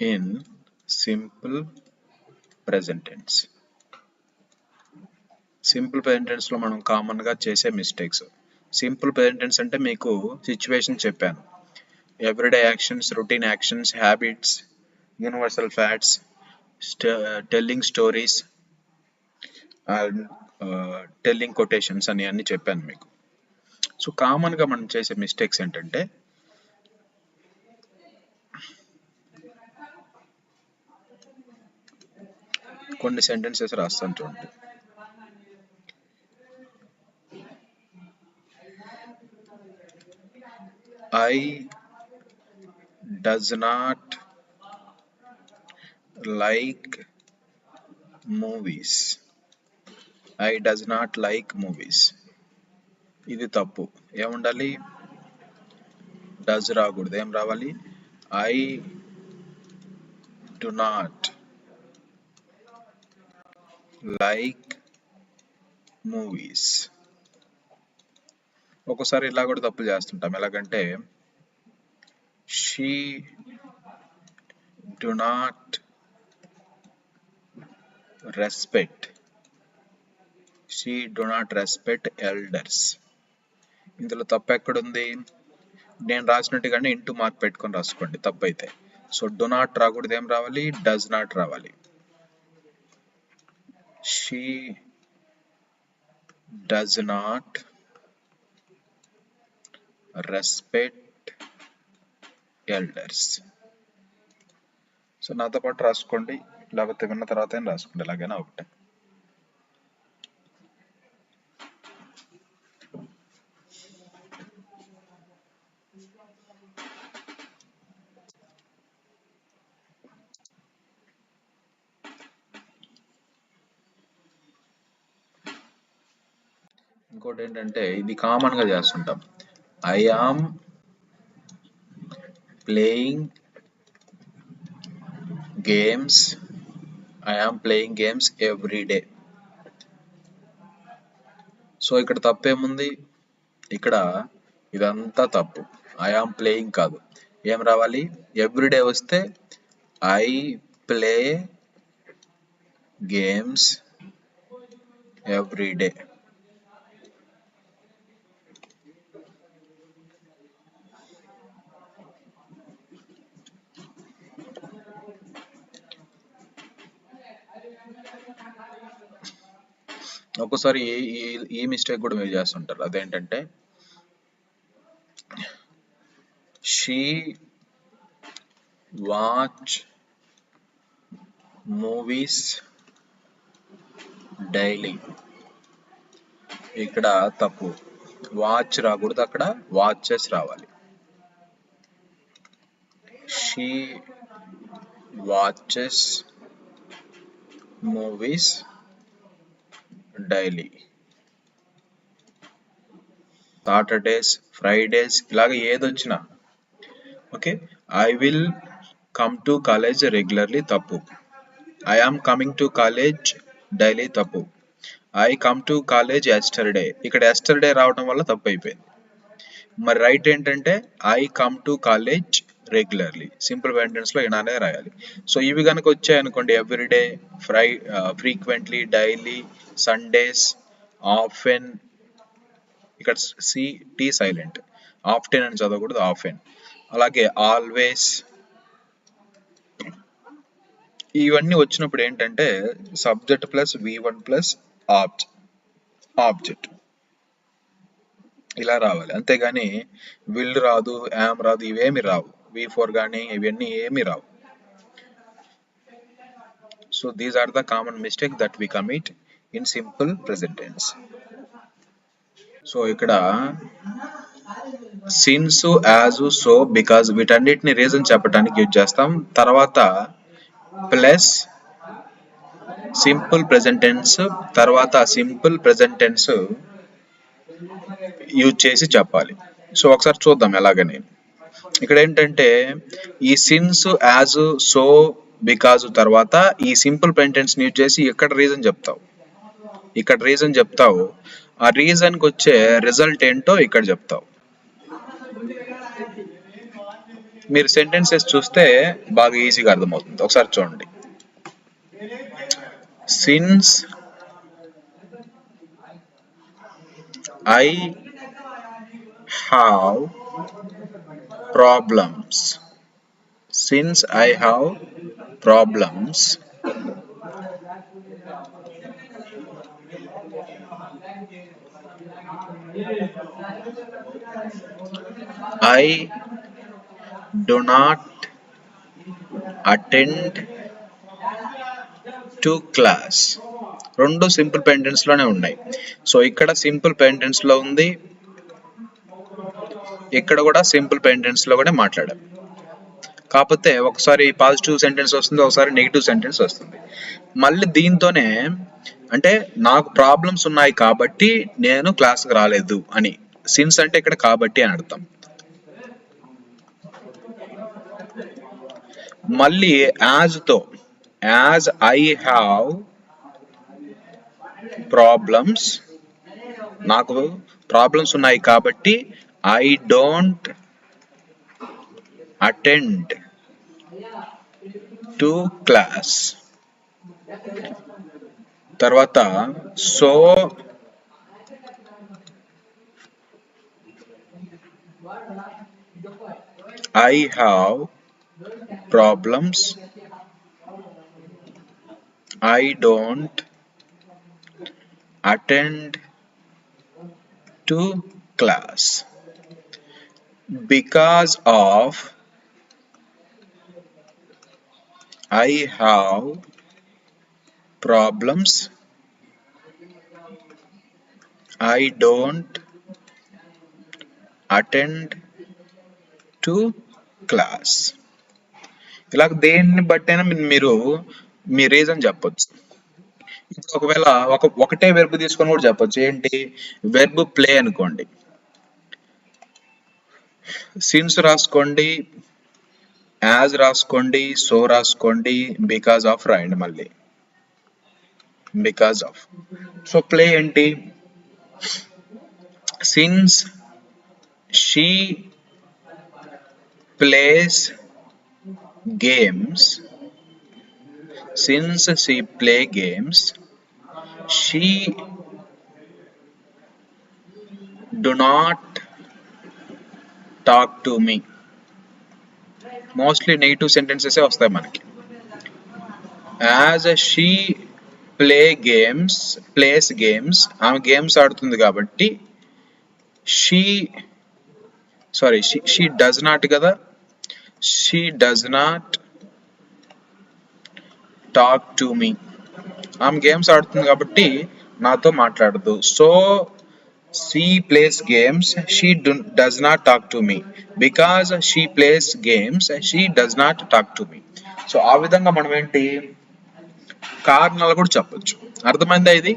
in simple present tense. Simple present tense లో మనం common గా చేసే మిస్టేక్స్. సింపుల్ ప్రెజెంట్ టెన్స్ అంటే మీకు సిచ్యువేషన్ చెప్పాను. Everyday actions, routine actions, habits, universal facts, telling stories and telling quotations అని అన్ని చెప్పాను మీకు. సో కామన్ గా మనం చేసే మిస్టేక్స్ ఏంటంటే కొన్ని సెంటెన్సెస్ రాస్తాను చూడండి. I does not like movies. I does not like movies. ఇది తప్పు. ఏముండాలి? డస్ రాకూడదు. ఏం రావాలి? I do not like movies. ఒక్కోసారి ఇలా కూడా తప్పులు చేస్తుంటాం. ఎలాగంటే she do not respect. She do not respect elders. ఇందులో తప్పు ఎక్కడుంది? నేను రాసినట్టుగానే ఇంటూ మార్క్ పెట్టుకొని రాసుకోండి తప్పు అయితే. సో డు నాట్ రాకూడదు. ఏం రావాలి? డస్ నాట్ రావాలి. She does not respect elders. So నాతో పాటు రాసుకోండి, లేకపోతే విన్న తర్వాత ఏం రాసుకోండి, ఎలాగైనా ఒకటే. ఇంకోటి ఏంటంటే ఇది కామన్ గా చేస్తుంటాం. I am playing games. I am playing games every day. So ఇక్కడ తప్పేముంది? ఇక్కడ ఇదంతా తప్పు. ఐ ఆమ్ ప్లేయింగ్ కాదు. ఏం రావాలి? ఎవ్రీడే వస్తే I play games every day. ఒక్కోసారి ఈ మిస్టేక్ కూడా మీరు చేస్తుంటారు. అదేంటంటే షీ వాచ్ మూవీస్ డైలీ. ఇక్కడ తప్పు. వాచ్ రాకూడదు, అక్కడ వాచెస్ రావాలి. She watches movies daily. Saturdays, Fridays ఇలాగ ఏదొచ్చినా okay. I will come to college regularly తప్పు. I am coming to college daily తప్పు. I come to college yesterday. ఇక్కడ ఎస్టర్డే రావడం వల్ల తప్పు అయిపోయింది. మరి రైట్ ఏంటంటే I come to college regularly. Simple sentence లో ఇలానే రాయాలి. సో ఇవి కనుక వచ్చాయనుకోండి, everyday, frequently, daily, Sundays, often. ఇక్కడ సి టీ సైలెంట్. ఆఫ్టెన్ అని చదవకూడదు, ఆఫెన్. అలాగే ఆల్వేస్. ఇవన్నీ వచ్చినప్పుడు ఏంటంటే subject plus V1 plus object ఇలా రావాలి. అంతేగాని విల్ రాదు, యామ్ రాదు, ఇవేమి రావు. V4 కానీ ఇవన్నీ ఏమి రావు. So these are the common mistake that we commit in simple present tense. So ఇక్కడ సిన్స్, యాజ్, సో, బికాజ్ వీటన్నిటిని రీజన్ చెప్పడానికి యూజ్ చేస్తాం. తర్వాత ప్లస్ సింపుల్ ప్రెజెంట్ టెన్స్, తర్వాత సింపుల్ ప్రెజెంట్ టెన్స్ యూజ్ చేసి చెప్పాలి. సో ఒకసారి చూద్దాం ఎలాగని. ఇక్కడ ఏంటంటే ఈ సిన్స్, యాజ్, సో, బికాజ్ తర్వాత ఈ సింపుల్ ప్రెజెంట్ టెన్స్ యూజ్ చేసి ఇక్కడ రీజన్ చెప్తావు. ఆ రీజన్ కి వచ్చే రిజల్ట్ ఏంటో ఇక్కడ చెప్తావు. మీరు సెంటెన్సెస్ చూస్తే బాగా ఈజీగా అర్థమవుతుంది. ఒకసారి చూడండి. Since I have problems, since I have problems, I do not attend to class. రెండు సింపుల్ పెంటెన్స్ లోనే ఉన్నాయి. సో ఇక్కడ సింపుల్ పెంటెన్స్ లో ఉంది, ఇక్కడ కూడా సింపుల్ పెంటెన్స్ లో కూడా మాట్లాడాం. కాకపోతే ఒకసారి పాజిటివ్ సెంటెన్స్ వస్తుంది, ఒకసారి నెగిటివ్ సెంటెన్స్ వస్తుంది. మళ్ళీ దీంతోనే అంటే నాకు ప్రాబ్లమ్స్ ఉన్నాయి కాబట్టి నేను క్లాస్కి రాలేదు అని. సిన్స్ అంటే ఇక్కడ కాబట్టి అని అర్థం. మళ్ళీ యాజ్తో, యాజ్ ఐ హ్యావ్ ప్రాబ్లమ్స్, నాకు ప్రాబ్లమ్స్ ఉన్నాయి కాబట్టి I don't attend to class. తర్వాత so I have problems, I don't attend to class because of I have problems, I don't attend to class. ఇలా దేన్ని బట్టైనా మీరు మీ రీజన్ చెప్పొచ్చు. ఇప్పుడు ఒకవేళ ఒకటే వెర్బ్ తీసుకొని కూడా చెప్పొచ్చు. ఏంటి? వెర్బ్ ప్లే అనుకోండి, సిన్స్ రాసుకోండి, యాజ్ రాసుకోండి, సో రాసుకోండి, బికాజ్ ఆఫ్ రాయండి. మళ్ళీ బికాజ్ ఆఫ్. సో ప్లే ఏంటి? Since she plays games, since she play games, she do not talk to me. Mostly negative sentences వస్తాయి మనకి. యాజ్ షీ ప్లేస్ గేమ్స్, ఆమె గేమ్స్ ఆడుతుంది కాబట్టి షీ డస్ నాట్ కదా, she does not talk to me. ఆమె games ఆడుతుంది కాబట్టి నాతో మాట్లాడదు. So she plays games, she does not talk to me. Because she plays games, she does not talk to me. So ఆ విధంగా మనం ఏంటి కారణాలు కూడా చెప్పొచ్చు. అర్థమైందా ఇది?